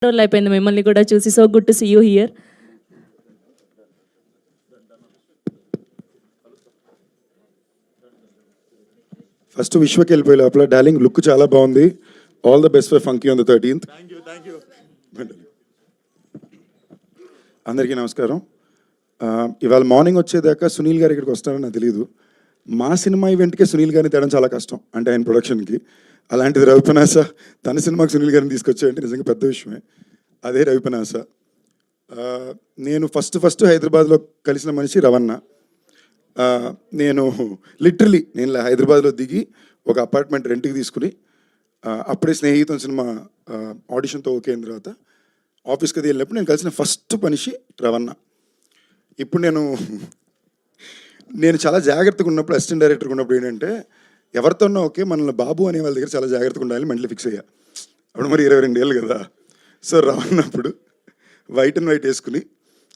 రోజులు అయిపోయింది మిమ్మల్ని కూడా చూసి. So good to see you here. First విశ్వకి వెళ్ళిపోయే లోపల డార్లింగ్ లుక్ చాలా బాగుంది. All the best for Funky on the 13th. అందరికీ నమస్కారం. ఇవాళ మార్నింగ్ వచ్చేదాకా సునీల్ గారు ఇక్కడికి వస్తారని నాకు తెలియదు. మా సినిమా ఈవెంట్కే సునీల్ గారిని తేడం చాలా కష్టం, అంటే ఆయన ప్రొడక్షన్కి. అలాంటిది రవిపనాస తన సినిమాకి సునీల్ గారిని తీసుకొచ్చాయంటే నిజంగా పెద్ద విషయమే. అదే రవిపనాస. నేను ఫస్ట్ హైదరాబాద్లో కలిసిన మనిషి రవణ. నేను హైదరాబాద్లో దిగి ఒక అపార్ట్మెంట్ రెంట్కి తీసుకుని అప్పుడే స్నేహితం సినిమా ఆడిషన్తో ఓకే అయిన తర్వాత ఆఫీస్కి అది వెళ్ళినప్పుడు నేను కలిసిన ఫస్ట్ మనిషి రవణ. ఇప్పుడు నేను చాలా జాగ్రత్తగా ఉన్నప్పుడు, అసిస్టెంట్ డైరెక్టర్గా ఉన్నప్పుడు ఏంటంటే ఎవరితోన్నా ఓకే, మనల్ని బాబు అనే వాళ్ళ దగ్గర చాలా జాగ్రత్తగా ఉండాలి, మెంటలీ ఫిక్స్ అయ్యా. అప్పుడు మరి 22 ఏళ్ళు కదా. సో రవణప్పుడు వైట్ అండ్ వైట్ వేసుకుని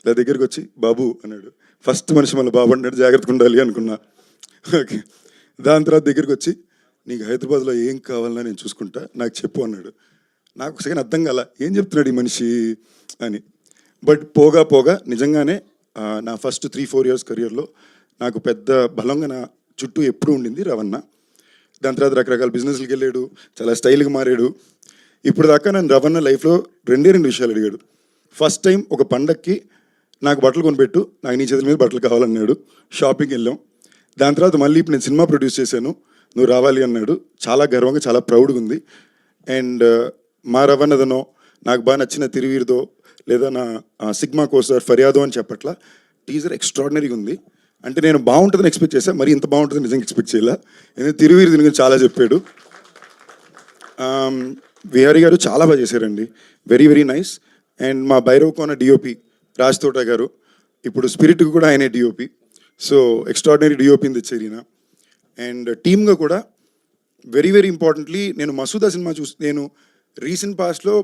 నా దగ్గరికి వచ్చి బాబు అన్నాడు. ఫస్ట్ మనిషి మళ్ళీ బాబు అన్నాడు, జాగ్రత్తగా ఉండాలి అనుకున్నా. ఓకే, దాని తర్వాత దగ్గరికి వచ్చి నీకు హైదరాబాద్లో ఏం కావాలన్నా నేను చూసుకుంటా, నాకు చెప్పు అన్నాడు. నాకు సెకండ్ అర్థం కాల, ఏం చెప్తున్నాడు ఈ మనిషి అని. బట్ పోగా నిజంగానే నా ఫస్ట్ 3-4 ఇయర్స్ కెరియర్లో నాకు పెద్ద బలంగా నా చుట్టూ ఎప్పుడూ ఉండింది రవణ. దాని తర్వాత రకరకాల బిజినెస్లకి వెళ్ళాడు, చాలా స్టైల్గా మారాడు. ఇప్పుడు దాకా నన్ను రవణ లైఫ్లో 2 విషయాలు అడిగాడు. ఫస్ట్ టైం ఒక పండక్కి నాకు బట్టలు కొనిపెట్టు, నాకు నీ చేతుల మీద బట్టలు కావాలన్నాడు. షాపింగ్కి వెళ్ళాం. దాని తర్వాత మళ్ళీ ఇప్పుడు నేను సినిమా ప్రొడ్యూస్ చేశాను, నువ్వు రావాలి అన్నాడు. చాలా గర్వంగా, చాలా ప్రౌడ్గా ఉంది. అండ్ మా రవణదనో, నాకు బాగా నచ్చిన తిరువీరుదో, లేదా నా సిగ్మా కోస్టార్ ఫర్యాదో అని చెప్పట్లా, టీజర్ ఎక్స్ట్రాడినరీగా ఉంది. అంటే నేను బాగుంటుందని ఎక్స్పెక్ట్ చేశాను, మరి ఇంత బాగుంటుందని నిజంగా ఎక్స్పెక్ట్ చేయలే. ఎందుకంటే తిరువీరు దీని గురించి చాలా చెప్పాడు. విహారీ గారు చాలా బాగా చేశారండి, వెరీ నైస్. అండ్ మా భైరవ్ కోన డిఓపి రాజ్ తోట గారు, ఇప్పుడు స్పిరిట్కి కూడా ఆయనే డిఓపి. సో ఎక్స్ట్రాడినరీ డిఓపిని తెచ్చారు ఈయన. అండ్ టీమ్గా కూడా వెరీ ఇంపార్టెంట్లీ నేను మసూదా సినిమా నేను రీసెంట్ పాస్ట్లో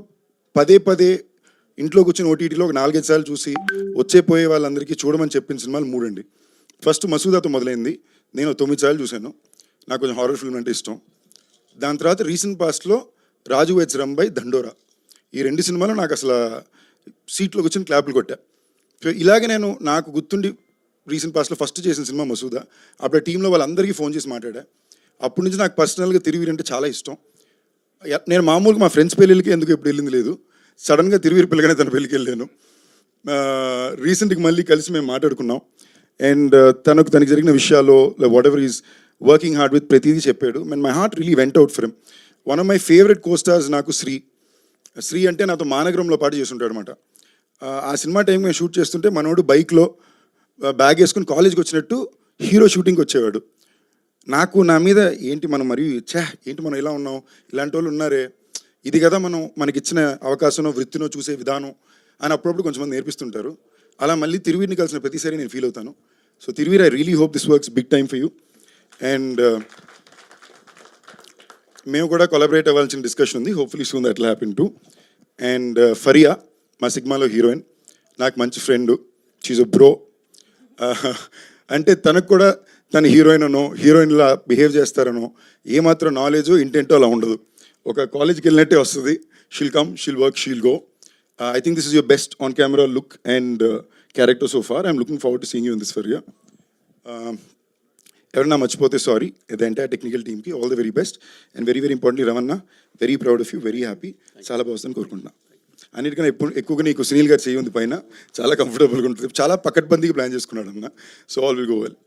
పదే ఇంట్లో కూర్చొని ఓటీటీలో ఒక 4-5 సార్లు చూసి వచ్చేపోయే వాళ్ళందరికీ చూడమని చెప్పిన సినిమాలు 3 అండి. ఫస్ట్ మసూదాతో మొదలైంది, నేను 9 సార్లు చూశాను. నాకు కొంచెం హారర్ ఫిల్మ్ అంటే ఇష్టం. దాని తర్వాత రీసెంట్ పాస్ట్లో రాజు వెడ్స్ రంబాయ్, దండోరా, ఈ 2 సినిమాలు నాకు అసలు సీట్లో కూర్చొని క్లాపులు కొట్టా. సో ఇలాగే నాకు గుర్తుండి రీసెంట్ పాస్ట్లో ఫస్ట్ చేసిన సినిమా మసూదా. అప్పుడు టీంలో వాళ్ళందరికీ ఫోన్ చేసి మాట్లాడా. అప్పటి నుంచి నాకు పర్సనల్గా తిరువీరు అంటే చాలా ఇష్టం. నేను మామూలుగా మా ఫ్రెండ్స్ పెళ్ళిళ్ళకి ఎందుకు ఎప్పుడు వెళ్ళింది లేదు, సడన్గా తిరువీరు పిల్లగానే తన పెళ్ళికి వెళ్ళాను. రీసెంట్గా మళ్ళీ కలిసి మేము మాట్లాడుకున్నాం. అండ్ తనకు జరిగిన విషయాల్లో what ever is working hard with ప్రతిదీ చెప్పాడు. And my heart really went out for him. One of my favourite co-stars నాకు శ్రీ అంటే నాతో మానగరంలో పాటు చేస్తుంటాడు అనమాట. ఆ సినిమా టైం మేము షూట్ చేస్తుంటే మనోడు బైక్లో బ్యాగ్ వేసుకుని కాలేజ్కి వచ్చినట్టు హీరో షూటింగ్కి వచ్చేవాడు. నాకు నా మీద ఏంటి మనం ఇలా ఉన్నాం, ఇలాంటి వాళ్ళు ఉన్నారే, ఇది కదా మనకిచ్చిన అవకాశంలో వృత్తినో చూసే విధానం అని అప్పుడప్పుడు కొంచెం మంది నేర్పిస్తుంటారు. అలా మళ్ళీ తిరువీరిని కలిసిన ప్రతిసారి నేను ఫీల్ అవుతాను. So Thiruveer, I really hope this works big time for you. And మేము కూడా కొలాబరేట్ అవ్వాల్సిన డిస్కషన్ ఉంది, hopefully soon that will happen too. And Faria మా సిగ్మాలో హీరోయిన్, నాకు మంచి ఫ్రెండ్, షీజ్ అ బ్రో. అంటే తనకు కూడా తన హీరోయిన్లా బిహేవ్ చేస్తారనో ఏమాత్రం నాలెడ్జో ఇంటెంటో అలా ఉండదు. ఒక కాలేజ్కి వెళ్ళినట్టే వస్తుంది. She'll come, she'll work, she'll go. I think this is your best on camera look and character so far. I'm looking forward to seeing you in this Faria. ఎవరన్నా మర్చిపోతే సారీ. ద ఎంటైర్ టెక్నికల్ టీమ్కి all the very best. And very importantly Ravana, very proud of you, very happy. చాలా బాగుందని కోరుకుంటున్నా. అన్నిటికన్నా ఎక్కువగా నీకు సునీల్ గారు చేయి ఉంది పైన, చాలా కంఫర్టబుల్గా ఉంటుంది. చాలా పకడ్బందీగా ప్లాన్ చేసుకున్నాడు అన్న. So all will go well.